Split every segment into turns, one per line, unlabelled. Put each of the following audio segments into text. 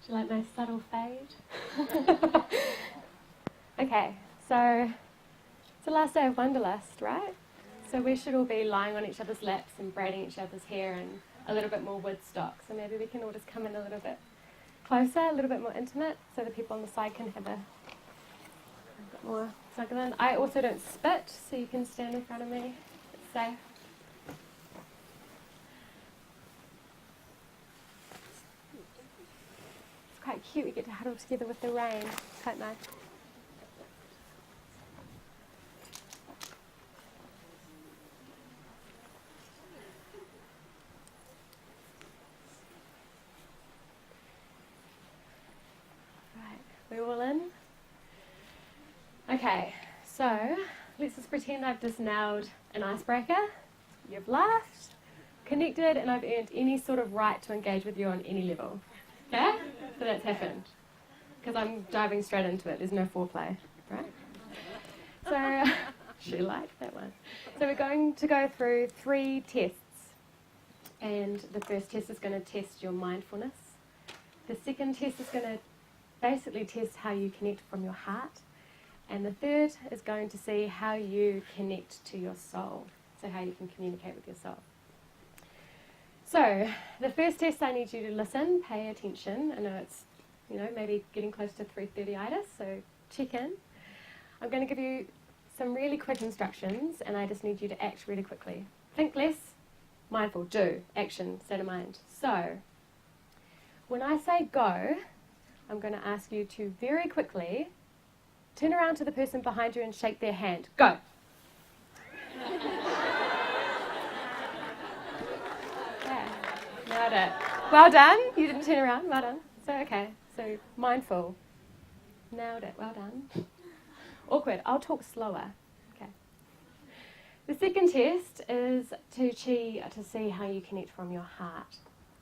Do you like my subtle fade? Okay, so it's the last day of Wanderlust, right? So we should all be lying on each other's laps and braiding each other's hair and a little bit more Woodstock. So maybe we can all just come in a little bit closer, a little bit more intimate, so the people on the side can have a bit more snuggle in. I also don't spit, so you can stand in front of me. It's safe. It's quite cute. We get to huddle together with the rain. It's quite nice. We're all in? Okay, so let's just pretend I've just nailed an icebreaker. You've laughed, connected, and I've earned any sort of right to engage with you on any level. Okay? So that's happened. Because I'm diving straight into it. There's no foreplay, right? So, she liked that one. So we're going to go through 3 tests. And the first test is going to test your mindfulness. The second test is going to basically test how you connect from your heart, and the third is going to see how you connect to your soul, so how you can communicate with your soul. So the first test, I need you to listen, pay attention. I know it's maybe getting close to 3:30itis, so check in. I'm going to give you some really quick instructions, and I just need you to act really quickly. Think less, mindful, do, action, state of mind. So when I say go, I'm going to ask you to very quickly turn around to the person behind you and shake their hand. Go. Yeah, nailed it. Well done. You didn't turn around. Well done. So mindful. Nailed it. Well done. Awkward. I'll talk slower. Okay. The second test is to see how you connect from your heart.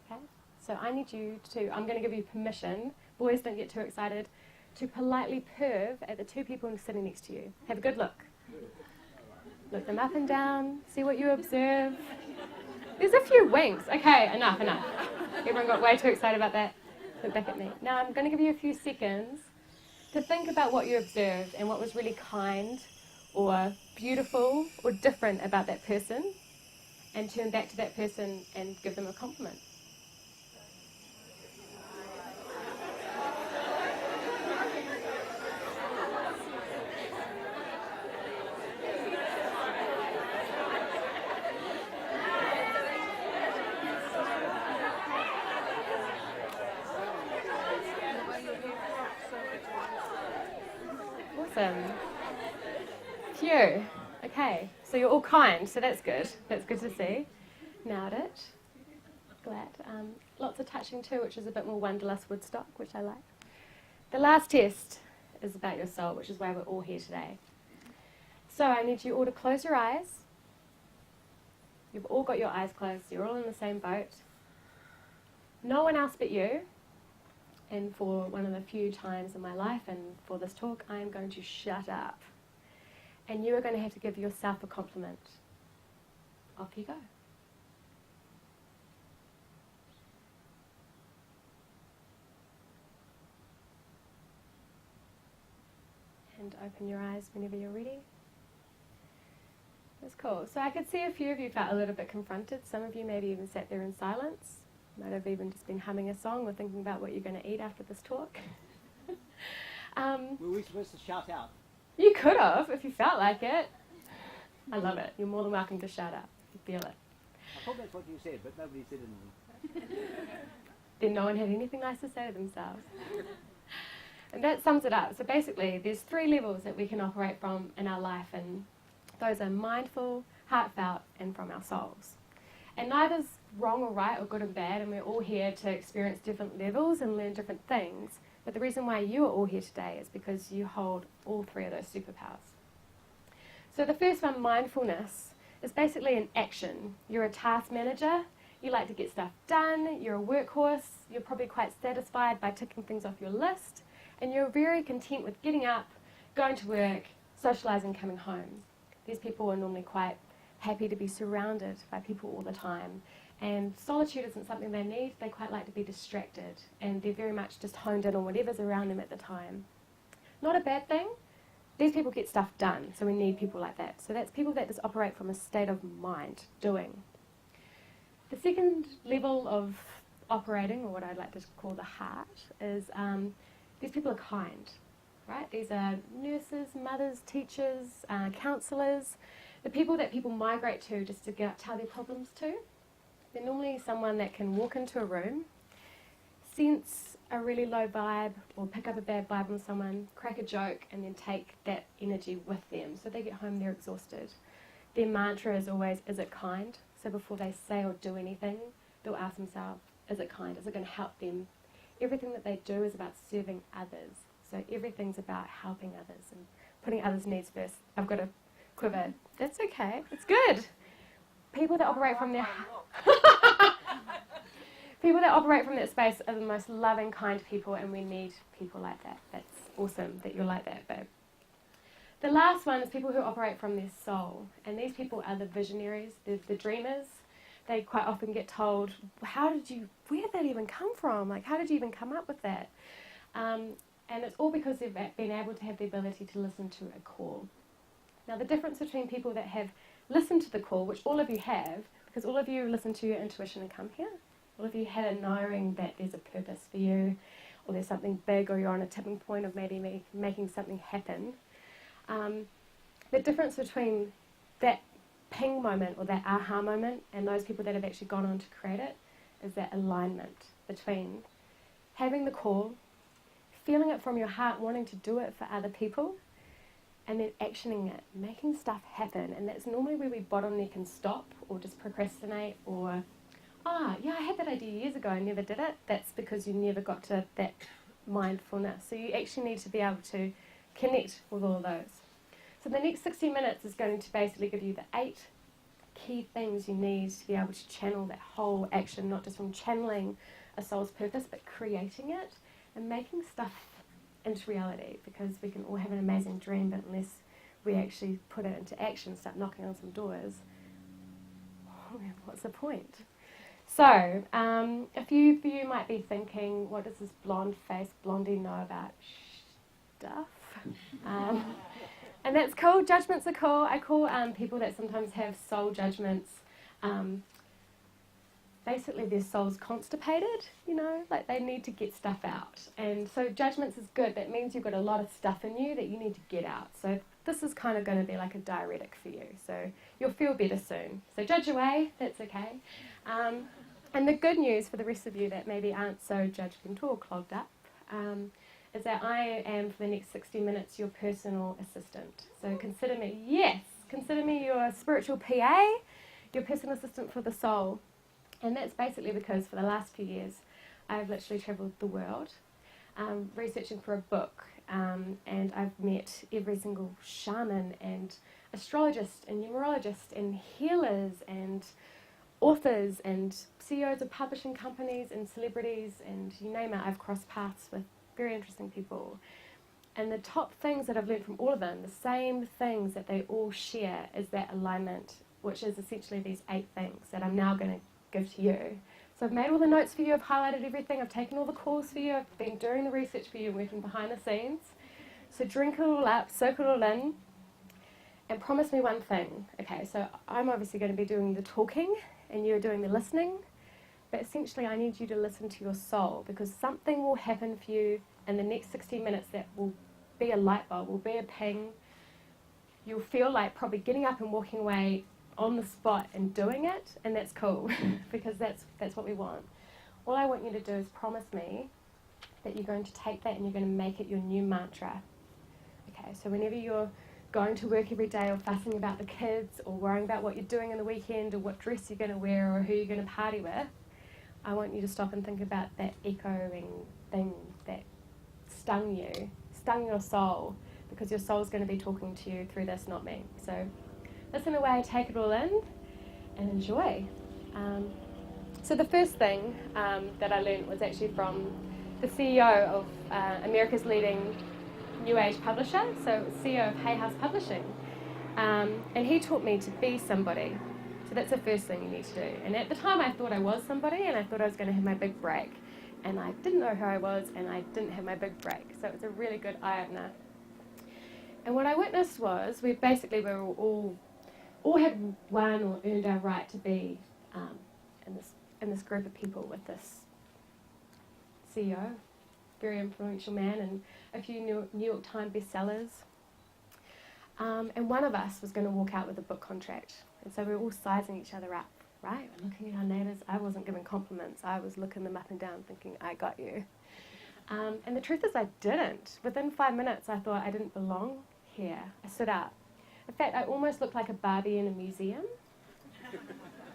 Okay. So I need you to, I'm going to give you permission. Boys, don't get too excited, to politely perv at the 2 people sitting next to you. Have a good look. Look them up and down, see what you observe. There's a few winks. Okay, enough. Everyone got way too excited about that. Look back at me. Now I'm going to give you a few seconds to think about what you observed and what was really kind or beautiful or different about that person, and turn back to that person and give them a compliment. Awesome. Phew. Okay, so you're all kind, so that's good. That's good to see. Nailed it. Glad. Lots of touching too, which is a bit more Wanderlust Woodstock, which I like. The last test is about your soul, which is why we're all here today. So I need you all to close your eyes. You've all got your eyes closed, so you're all in the same boat. No one else but you. And for one of the few times in my life and for this talk, I am going to shut up. And you are going to have to give yourself a compliment. Off you go. And open your eyes whenever you're ready. That's cool. So I could see a few of you felt a little bit confronted. Some of you maybe even sat there in silence. Might have even just been humming a song or thinking about what you're going to eat after this talk.
Were we supposed to shout out?
You could have, if you felt like it. I love it. You're more than welcome to shout out if you feel it.
I thought that's what you said, but nobody said anything.
Then no one had anything nice to say to themselves. And that sums it up. So basically, there's 3 levels that we can operate from in our life, and those are mindful, heartfelt, and from our souls. And neither's wrong or right or good or bad, and we're all here to experience different levels and learn different things. But the reason why you are all here today is because you hold all 3 of those superpowers. So the first one, mindfulness, is basically an action. You're a task manager, you like to get stuff done, you're a workhorse, you're probably quite satisfied by ticking things off your list, and you're very content with getting up, going to work, socialising, coming home. These people are normally quite happy to be surrounded by people all the time. And solitude isn't something they need. They quite like to be distracted, and they're very much just honed in on whatever's around them at the time. Not a bad thing. These people get stuff done, so we need people like that. So that's people that just operate from a state of mind, doing. The second level of operating, or what I'd like to call the heart, is these people are kind, right? These are nurses, mothers, teachers, counsellors, the people that people migrate to just to tell their problems to. They're normally someone that can walk into a room, sense a really low vibe or pick up a bad vibe on someone, crack a joke, and then take that energy with them. So they get home, they're exhausted. Their mantra is always, is it kind? So before they say or do anything, they'll ask themselves, is it kind? Is it going to help them? Everything that they do is about serving others. So everything's about helping others and putting others' needs first. I've got a quiver. That's okay. It's good. People that operate from their people that operate from that space are the most loving, kind people, and we need people like that. That's awesome that you're like that, babe. The last one is people who operate from their soul, and these people are the visionaries, the dreamers. They quite often get told, where did that even come from? Like, how did you even come up with that? And it's all because they've been able to have the ability to listen to a call. Now, the difference between people that have listened to the call, which all of you have, because all of you listen to your intuition and come here, all of you had a knowing that there's a purpose for you, or there's something big, or you're on a tipping point of maybe making something happen. The difference between that ping moment or that aha moment and those people that have actually gone on to create it is that alignment between having the call, feeling it from your heart, wanting to do it for other people, and then actioning it, making stuff happen. And that's normally where we bottleneck and stop, or just procrastinate, or I had that idea years ago, I never did it. That's because you never got to that mindfulness. So you actually need to be able to connect with all of those. So the next 60 minutes is going to basically give you the 8 key things you need to be able to channel that whole action, not just from channeling a soul's purpose, but creating it and making stuff into reality, because we can all have an amazing dream, but unless we actually put it into action, start knocking on some doors, what's the point? So, a few of you might be thinking, what does this blonde-faced blondie know about stuff? And that's cool. Judgments are cool. I call people that sometimes have soul judgments, basically their soul's constipated, like they need to get stuff out. And so judgments is good. That means you've got a lot of stuff in you that you need to get out. So this is kind of going to be like a diuretic for you. So you'll feel better soon. So judge away, that's okay. And the good news for the rest of you that maybe aren't so judgmental or clogged up, is that I am, for the next 60 minutes, your personal assistant. So consider me your spiritual PA, your personal assistant for the soul. And that's basically because for the last few years, I've literally travelled the world, researching for a book, and I've met every single shaman and astrologist and numerologist and healers and authors and CEOs of publishing companies and celebrities, and you name it, I've crossed paths with very interesting people. And the top things that I've learned from all of them, the same things that they all share, is that alignment, which is essentially these 8 things that I'm now going to give to you. So I've made all the notes for you, I've highlighted everything, I've taken all the calls for you, I've been doing the research for you, working behind the scenes. So drink it all up, soak it all in, and promise me one thing. Okay, so I'm obviously going to be doing the talking, and you're doing the listening, but essentially I need you to listen to your soul, because something will happen for you in the next 60 minutes that will be a light bulb, will be a ping. You'll feel like probably getting up and walking away on the spot and doing it, and that's cool, because that's what we want. All I want you to do is promise me that you're going to take that and you're going to make it your new mantra. Okay, so whenever you're going to work every day, or fussing about the kids, or worrying about what you're doing in the weekend, or what dress you're going to wear, or who you're going to party with, I want you to stop and think about that echoing thing that stung your soul, because your soul's going to be talking to you through this, not me. So listen away, take it all in, and enjoy. So the first thing that I learned was actually from the CEO of America's leading New Age publisher, so CEO of Hay House Publishing. And he taught me to be somebody. So that's the first thing you need to do. And at the time I thought I was somebody, and I thought I was going to have my big break. And I didn't know who I was, and I didn't have my big break. So it was a really good eye-opener. And what I witnessed was we were all had won or earned our right to be in this group of people with this CEO, very influential man, and a few New York Times bestsellers. And one of us was going to walk out with a book contract. And so we were all sizing each other up, right? We're looking at our neighbours. I wasn't giving compliments. I was looking them up and down thinking, I got you. And the truth is I didn't. Within 5 minutes, I thought I didn't belong here. I stood up. In fact, I almost looked like a Barbie in a museum.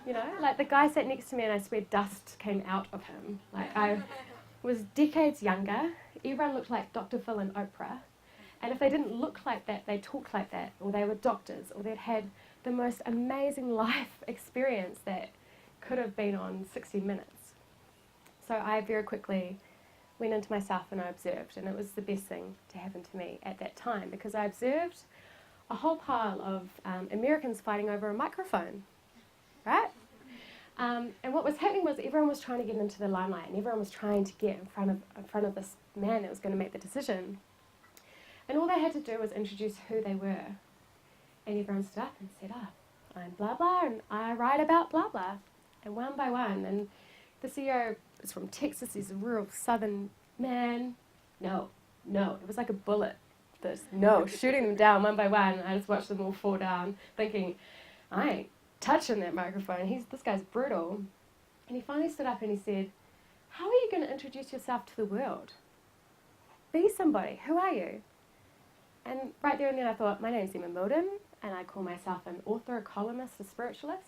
You know, like the guy sat next to me and I swear dust came out of him. Like I was decades younger. Everyone looked like Dr. Phil and Oprah. And if they didn't look like that, they talked like that, or they were doctors, or they'd had the most amazing life experience that could have been on 60 Minutes. So I very quickly went into myself and I observed, and it was the best thing to happen to me at that time, because I observed a whole pile of Americans fighting over a microphone, right? And what was happening was everyone was trying to get into the limelight, and everyone was trying to get in front of this man that was going to make the decision. And all they had to do was introduce who they were. And everyone stood up and said, I'm blah blah, and I write about blah blah. And one by one, and the CEO is from Texas, he's a real southern man. No, it was like a bullet. Shooting them down one by one. I just watched them all fall down, thinking, I ain't touching that microphone. This guy's brutal. And he finally stood up and he said, how are you going to introduce yourself to the world? Be somebody. Who are you? And right there and then I thought, my name's Mildon, and I call myself an author, a columnist, a spiritualist.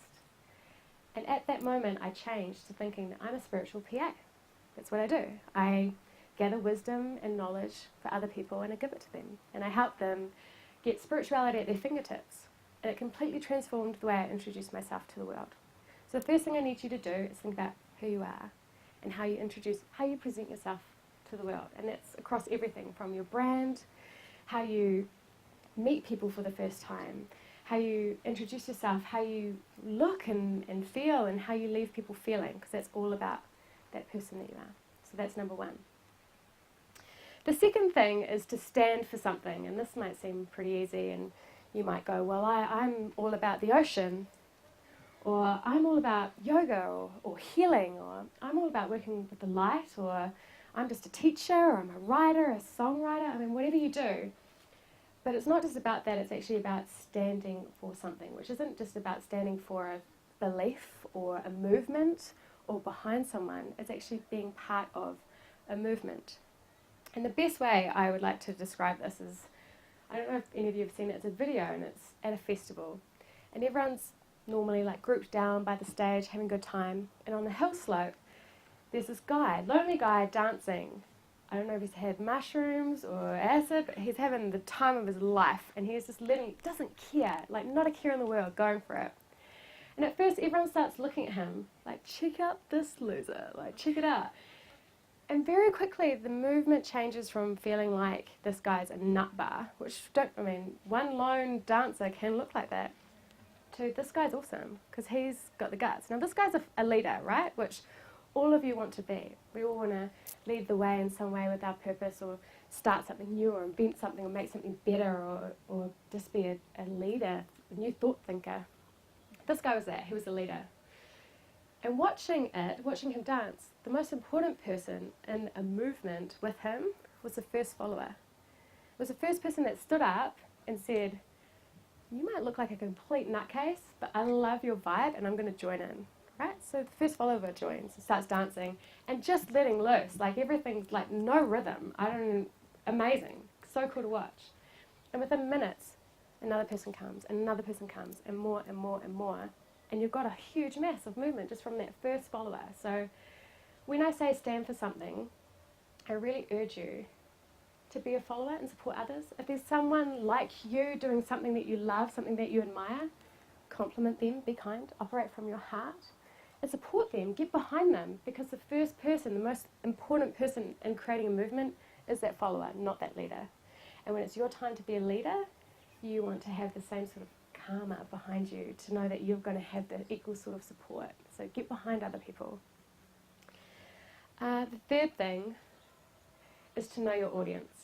And at that moment, I changed to thinking that I'm a spiritual PA. That's what I do. I gather wisdom and knowledge for other people, and I give it to them. And I help them get spirituality at their fingertips. And it completely transformed the way I introduce myself to the world. So the first thing I need you to do is think about who you are and how you present yourself to the world. And that's across everything, from your brand, how you meet people for the first time, how you introduce yourself, how you look and feel, and how you leave people feeling, because that's all about that person that you are. So that's number one. The second thing is to stand for something, and this might seem pretty easy, and you might go, well, I'm all about the ocean, or I'm all about yoga or healing, or I'm all about working with the light, or I'm just a teacher, or I'm a writer, a songwriter. I mean, whatever you do. But it's not just about that, it's actually about standing for something, which isn't just about standing for a belief or a movement or behind someone. It's actually being part of a movement. And the best way I would like to describe this is, I don't know if any of you have seen it, it's a video and it's at a festival. And everyone's normally like grouped down by the stage, having a good time. And on the hill slope, there's this guy, lonely guy, dancing. I don't know if he's had mushrooms or acid, but he's having the time of his life, and he's just doesn't care, like not a care in the world, going for it. And at first everyone starts looking at him, like, check out this loser, like, check it out. And very quickly the movement changes from feeling like this guy's a nut bar, which one lone dancer can look like that, to this guy's awesome, because he's got the guts. Now this guy's a leader, right, which all of you want to be. We all want to lead the way in some way with our purpose, or start something new, or invent something, or make something better, or just be a leader, a new thought thinker. This guy was that. He was a leader. And watching him dance, the most important person in a movement with him was the first follower. It was the first person that stood up and said, you might look like a complete nutcase, but I love your vibe and I'm going to join in. Right? So the first follower joins and starts dancing and just letting loose, like everything's like no rhythm. Amazing. So cool to watch. And within minutes, another person comes and another person comes, and more and more and more. And you've got a huge mass of movement just from that first follower. So when I say stand for something, I really urge you to be a follower and support others. If there's someone like you doing something that you love, something that you admire, compliment them, be kind, operate from your heart, and support them, get behind them, because the first person, the most important person in creating a movement is that follower, not that leader. And when it's your time to be a leader, you want to have the same sort of karma behind you to know that you're going to have the equal sort of support. So get behind other people. The third thing is to know your audience.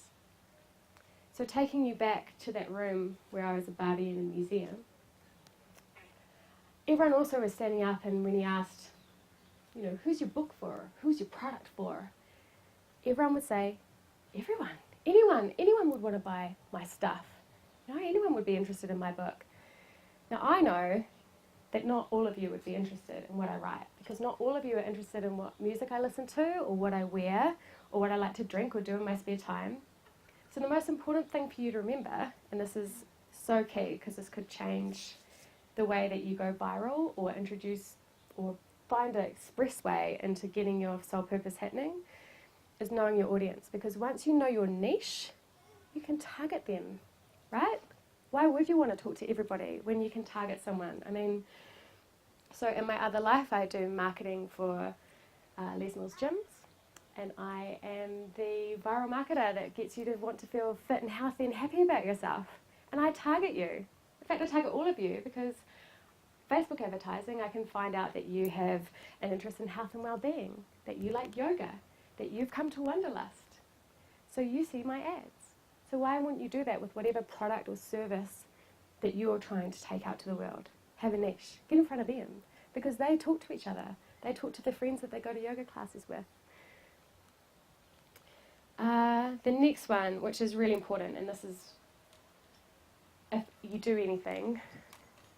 So taking you back to that room where I was a Barbie in a museum, everyone also was standing up, and when he asked, who's your book for? Who's your product for? Everyone would say, everyone, anyone would want to buy my stuff. Anyone would be interested in my book. Now I know that not all of you would be interested in what I write, because not all of you are interested in what music I listen to, or what I wear, or what I like to drink or do in my spare time. So the most important thing for you to remember, and this is so key because this could change the way that you go viral or introduce or find an expressway into getting your soul purpose happening, is knowing your audience. Because once you know your niche, you can target them, right? Why would you want to talk to everybody when you can target someone? So in my other life, I do marketing for Les Mills gyms, and I am the viral marketer that gets you to want to feel fit and healthy and happy about yourself. And I target you. In fact, I target all of you, because Facebook advertising, I can find out that you have an interest in health and well-being, that you like yoga, that you've come to Wanderlust. So you see my ads. So why wouldn't you do that with whatever product or service that you're trying to take out to the world? Have a niche. Get in front of them, because they talk to each other. They talk to the friends that they go to yoga classes with. The next one, which is really important, and this is, if you do anything,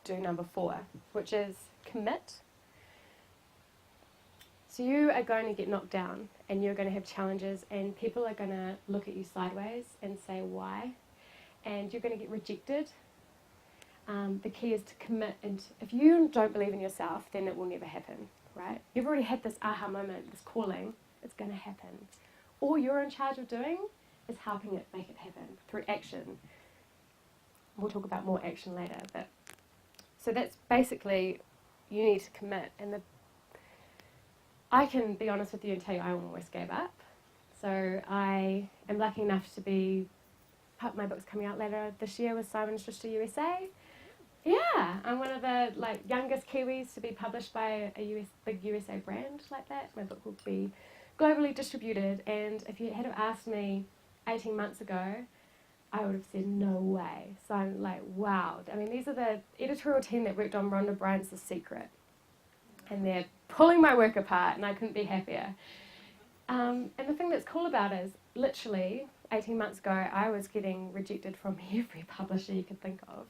do number 4, which is commit. So you are going to get knocked down, and you're going to have challenges, and people are going to look at you sideways and say why, and you're going to get rejected. The key is to commit, and if you don't believe in yourself, then it will never happen, right? You've already had this aha moment, this calling, it's going to happen. All you're in charge of doing is helping it make it happen through action. We'll talk about more action later, but so that's basically, you need to commit. And I can be honest with you and tell you I almost gave up. So I am lucky enough to be, my book's coming out later this year with Simon Schuster USA. Yeah, I'm one of the youngest Kiwis to be published by a big USA brand like that. My book will be globally distributed, and if you had asked me 18 months ago, I would have said no way. So I'm like, wow. These are the editorial team that worked on Rhonda Byrne's The Secret, and they're pulling my work apart, and I couldn't be happier. And the thing that's cool about it is, literally 18 months ago, I was getting rejected from every publisher you could think of.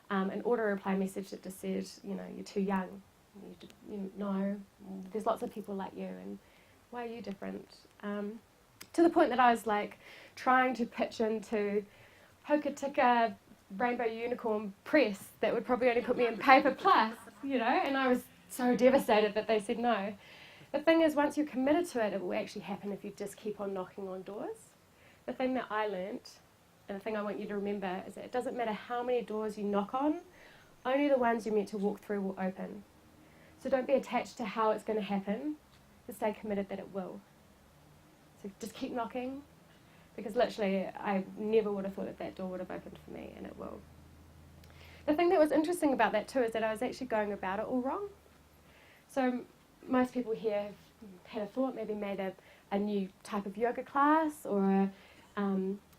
An auto-reply message that just said, you're too young. There's lots of people like you, and why are you different? To the point that I was trying to pitch into Hokitika Rainbow Unicorn Press that would probably only put me in Paper Plus, and I was so devastated that they said no. The thing is, once you're committed to it, it will actually happen if you just keep on knocking on doors. The thing that I learnt, and the thing I want you to remember, is that it doesn't matter how many doors you knock on, only the ones you're meant to walk through will open. So don't be attached to how it's going to happen, but stay committed that it will. So just keep knocking, because literally I never would have thought that door would have opened for me, and it will. The thing that was interesting about that too is that I was actually going about it all wrong. So most people here have had a thought, maybe made a new type of yoga class, or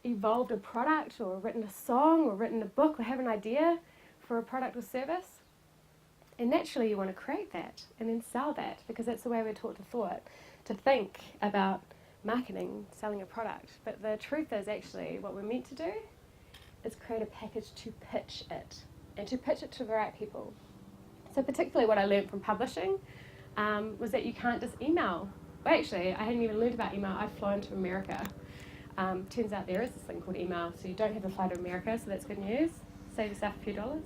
evolved a product, or written a song, or written a book, or have an idea for a product or service. And naturally you want to create that and then sell that, because that's the way we're taught to think about marketing, selling a product. But the truth is, actually what we're meant to do is create a package to pitch it, and to pitch it to the right people. So particularly what I learned from publishing was that you can't just email. Well, actually, I hadn't even learned about email. I've flown to America. Turns out there is this thing called email, so you don't have to fly to America, so that's good news. Save yourself a few dollars.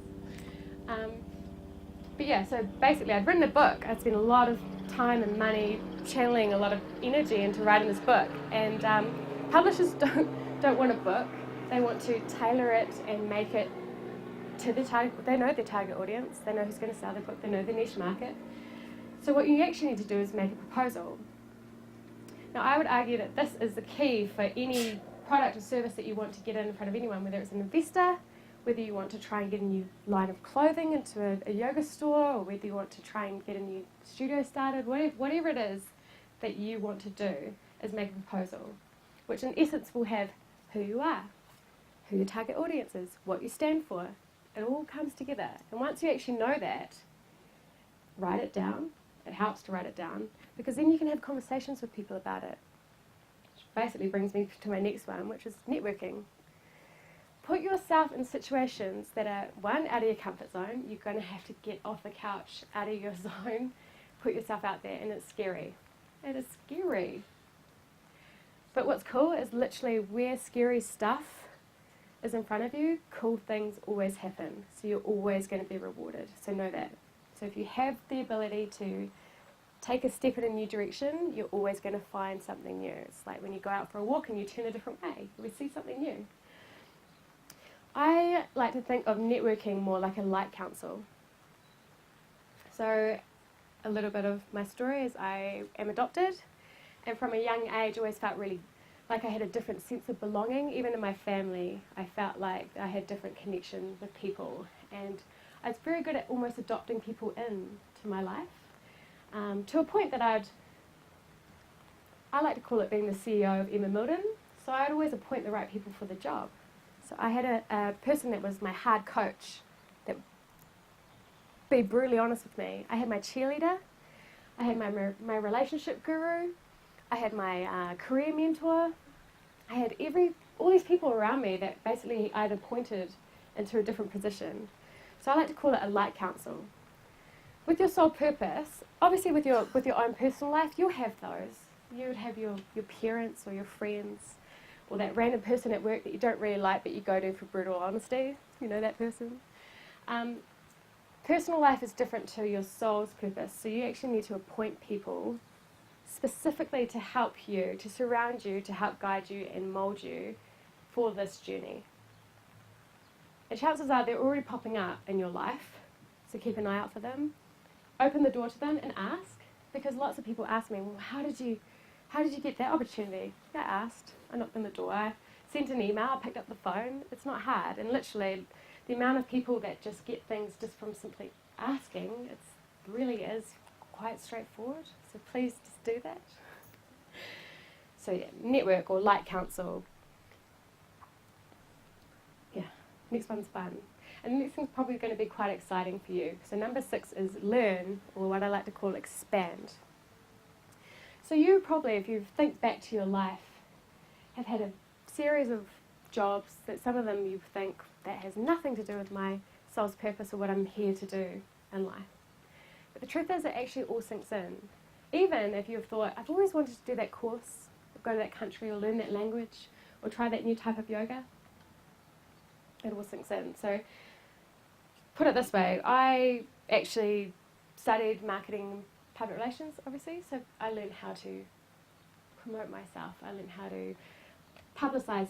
But yeah, so basically I'd written a book. I'd spent a lot of time and money channeling a lot of energy into writing this book. And publishers don't want a book. They want to tailor it and make it to their target. They know their target audience. They know who's going to sell their book. They know their niche market. So what you actually need to do is make a proposal. Now I would argue that this is the key for any product or service that you want to get in front of anyone, whether it's an investor, whether you want to try and get a new line of clothing into a yoga store, or whether you want to try and get a new studio started, whatever it is that you want to do, is make a proposal, which in essence will have who you are, who your target audience is, what you stand for. It all comes together. And once you actually know that, write it down. It helps to write it down, because then you can have conversations with people about it. Which basically brings me to my next one, which is networking. Put yourself in situations that are, one, out of your comfort zone. You're going to have to get off the couch, out of your zone, put yourself out there, and it's scary. It is scary. But what's cool is literally where scary stuff is in front of you, cool things always happen. So you're always going to be rewarded. So know that. So if you have the ability to take a step in a new direction, you're always going to find something new. It's like when you go out for a walk and you turn a different way, you see something new. I like to think of networking more like a light council. So a little bit of my story is I am adopted, and from a young age I always felt really like I had a different sense of belonging. Even in my family, I felt like I had different connection with people, and I was very good at almost adopting people into my life, to a point that I like to call it being the CEO of Mildon. So I'd always appoint the right people for the job. So I had a person that was my hard coach, that would be brutally honest with me. I had my cheerleader, I had my relationship guru, I had my career mentor, I had all these people around me that basically I'd appointed into a different position. So I like to call it a light council. With your soul purpose, obviously with your own personal life, you'll have those. You would have your parents or your friends, or that random person at work that you don't really like but you go to for brutal honesty. You know that person. Personal life is different to your soul's purpose, so you actually need to appoint people specifically to help you, to surround you, to help guide you and mould you for this journey. And chances are they're already popping up in your life, so keep an eye out for them. Open the door to them and ask, because lots of people ask me, well, how did you get that opportunity? I asked, I knocked on the door, I sent an email, I picked up the phone. It's not hard, and literally the amount of people that just get things just from simply asking, it really is quite straightforward, so please just do that. So yeah, network or light council. Yeah, next one's fun. And the next thing's probably going to be quite exciting for you. So number 6 is learn, or what I like to call expand. So you probably, if you think back to your life, have had a series of jobs that some of them you think that has nothing to do with my soul's purpose or what I'm here to do in life. But the truth is it actually all sinks in. Even if you've thought, I've always wanted to do that course, or go to that country, or learn that language, or try that new type of yoga, it all sinks in. So put it this way, I actually studied marketing, public relations, obviously, so I learned how to promote myself. I learned how to publicise,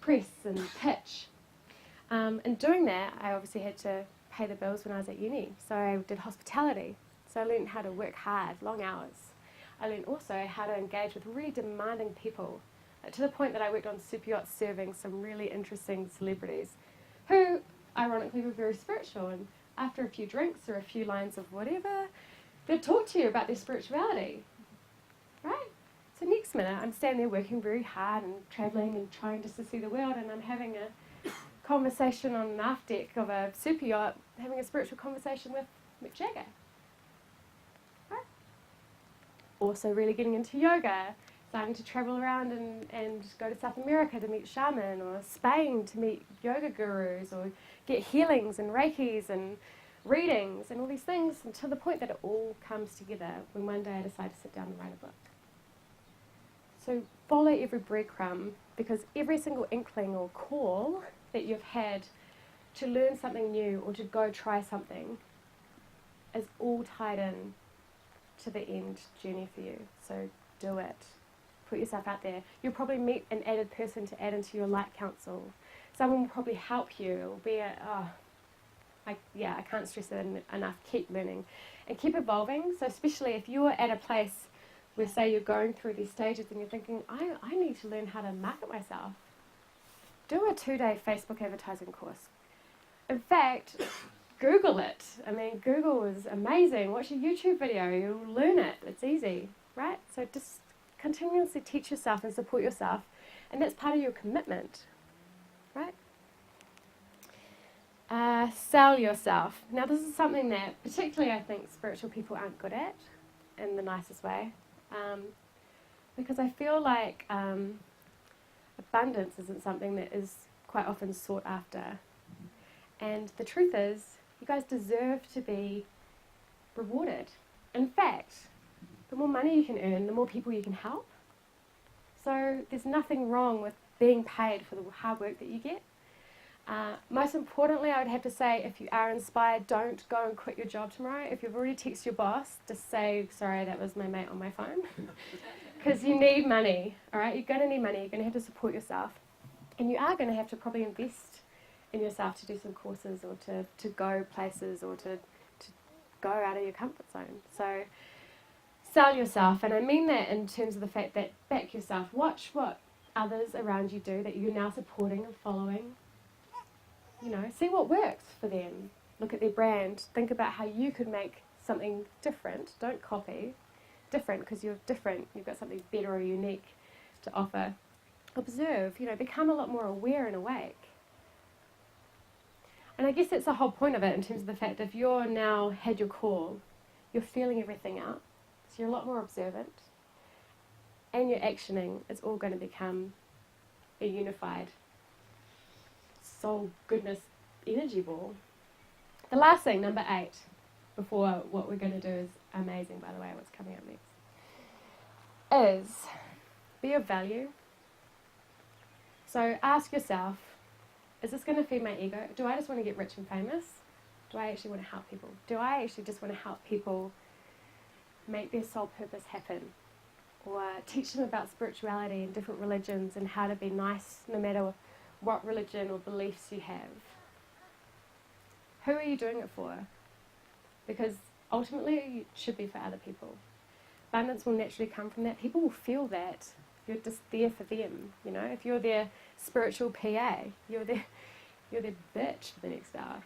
press and pitch. In doing that, I obviously had to pay the bills when I was at uni, so I did hospitality. So I learned how to work hard, long hours. I learned also how to engage with really demanding people, to the point that I worked on super yachts serving some really interesting celebrities who, ironically, were very spiritual, and after a few drinks or a few lines of whatever, they'd talk to you about their spirituality, right? So next minute, I'm standing there working very hard and travelling and trying just to see the world, and I'm having a conversation on an aft deck of a super yacht, having a spiritual conversation with Mick Jagger. Right? Also really getting into yoga, starting to travel around and go to South America to meet shaman, or Spain to meet yoga gurus, or get healings and reikis and readings and all these things, and to the point that it all comes together when one day I decide to sit down and write a book. So follow every breadcrumb, because every single inkling or call that you've had to learn something new or to go try something is all tied in to the end journey for you. So do it. Put yourself out there. You'll probably meet an added person to add into your light council. Someone will probably help you. It'll be I can't stress it enough. Keep learning and keep evolving. So especially if you're at a place where, say, you're going through these stages and you're thinking, I need to learn how to market myself. Do a 2-day Facebook advertising course. In fact, Google it. I mean, Google is amazing. Watch a YouTube video, you'll learn it. It's easy, right? So just continuously teach yourself and support yourself, and that's part of your commitment, right? Sell yourself. Now, this is something that particularly I think spiritual people aren't good at in the nicest way, because I feel like abundance isn't something that is quite often sought after. And the truth is, you guys deserve to be rewarded. In fact, the more money you can earn, the more people you can help. So there's nothing wrong with being paid for the hard work that you get. Most importantly, I would have to say, if you are inspired, don't go and quit your job tomorrow. If you've already texted your boss, just say, sorry, that was my mate on my phone. Because you need money, all right? You're going to need money. You're going to have to support yourself. And you are going to have to probably invest in yourself to do some courses or to go places or to go out of your comfort zone. So sell yourself. And I mean that in terms of the fact that back yourself. Watch what others around you do that you're now supporting and following. You know, see what works for them. Look at their brand. Think about how you could make something different. Don't copy. Different, because you're different. You've got something better or unique to offer. Observe, you know, become a lot more aware and awake. And I guess that's the whole point of it in terms of the fact if you're now had your call, you're feeling everything out. So you're a lot more observant. And you're actioning. It's all going to become a unified soul goodness energy ball. The last thing, number 8, before what we're going to do is amazing, by the way, what's coming up next, is be of value. So ask yourself, is this going to feed my ego? Do I just want to get rich and famous? Do I actually want to help people? Do I actually just want to help people make their soul purpose happen? Or teach them about spirituality and different religions and how to be nice no matter what religion or beliefs you have? Who are you doing it for? Because ultimately it should be for other people. Abundance will naturally come from that. People will feel that. You're just there for them, you know. If you're their spiritual PA, you're their bitch for the next hour.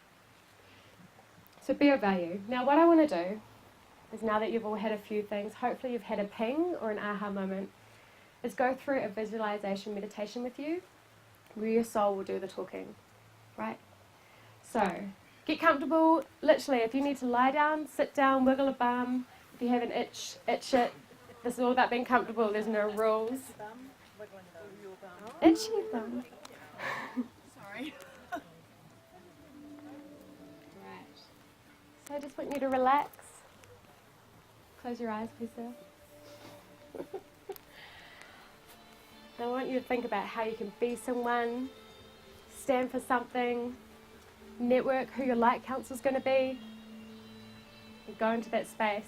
So be of value. Now what I want to do is, now that you've all had a few things, hopefully you've had a ping or an aha moment, is go through a visualization meditation with you, where your soul will do the talking, right? So, get comfortable. Literally, if you need to lie down, sit down, wiggle a bum. If you have an itch it. This is all about being comfortable. There's no rules. Itchy bum.
Sorry.
Right. So I just want you to relax. Close your eyes, please, sir. I want you to think about how you can be someone, stand for something, network who your light council is going to be, and go into that space.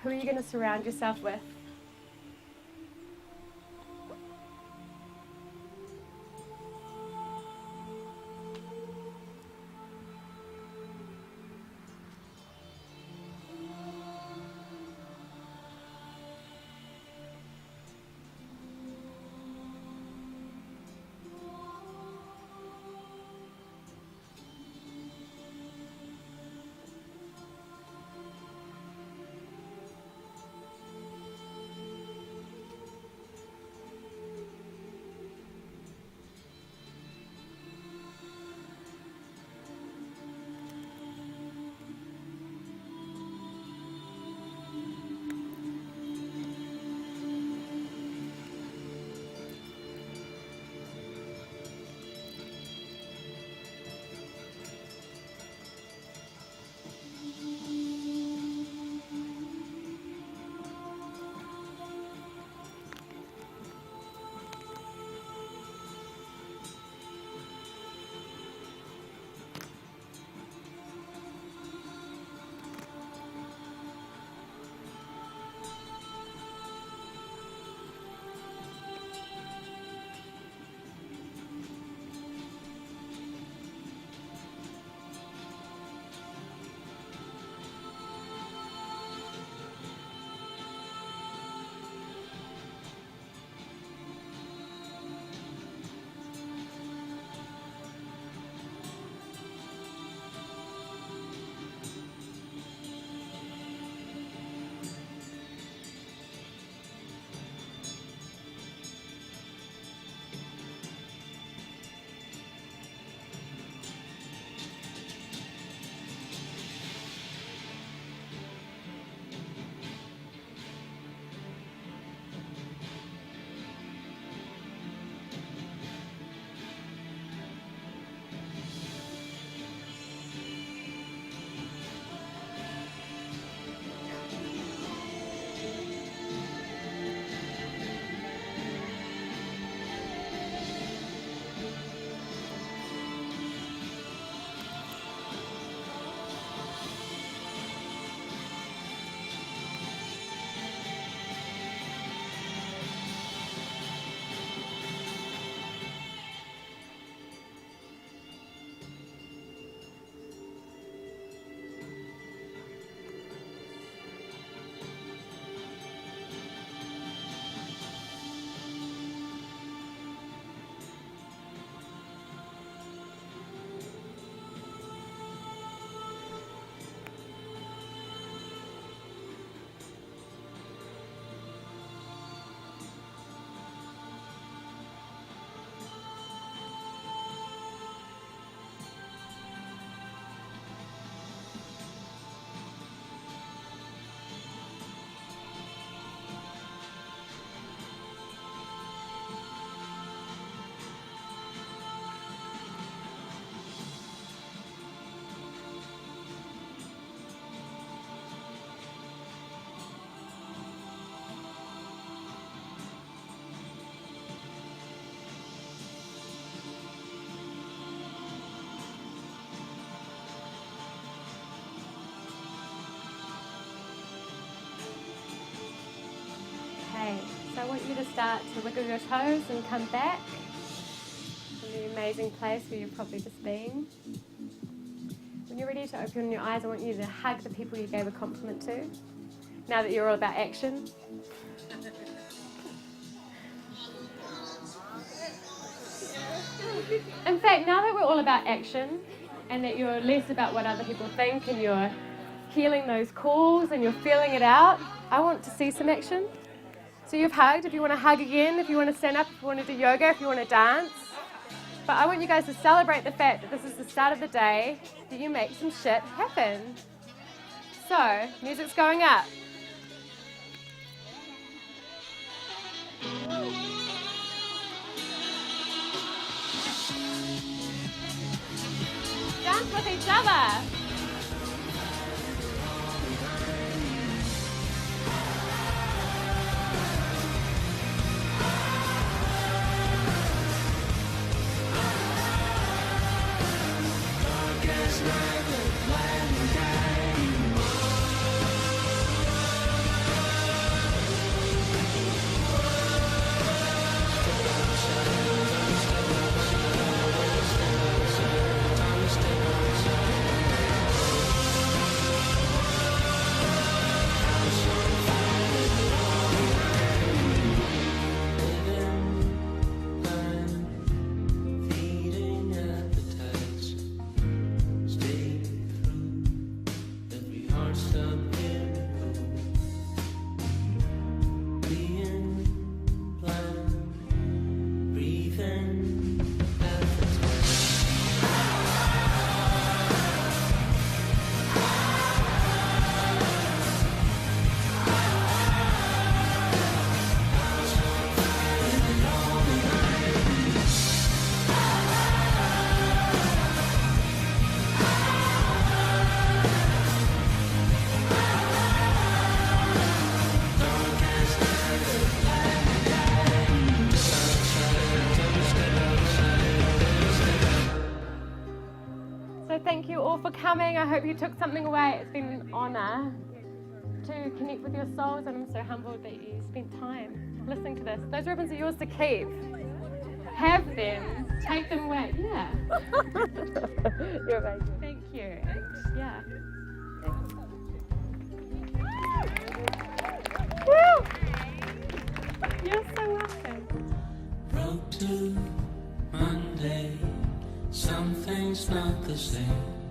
Who are you going to surround yourself with? I want you to start to wiggle your toes and come back from the amazing place where you've probably just been. When you're ready to open your eyes, I want you to hug the people you gave a compliment to, now that you're all about action. In fact, now that we're all about action and that you're less about what other people think and you're healing those calls and you're feeling it out, I want to see some action. So you've hugged. If you want to hug again, if you want to stand up, if you want to do yoga, if you want to dance. But I want you guys to celebrate the fact that this is the start of the day, that you make some shit happen. So, music's going up. Dance with each other. Thank you all for coming. I hope you took something away. It's been an honour to connect with your souls, and I'm so humbled that you spent time listening to this. Those ribbons are yours to keep. Have them. Take them away. Yeah. You're amazing. Thank you. And yeah. Woo! You're so welcome.
Road to Monday. Something's not the same.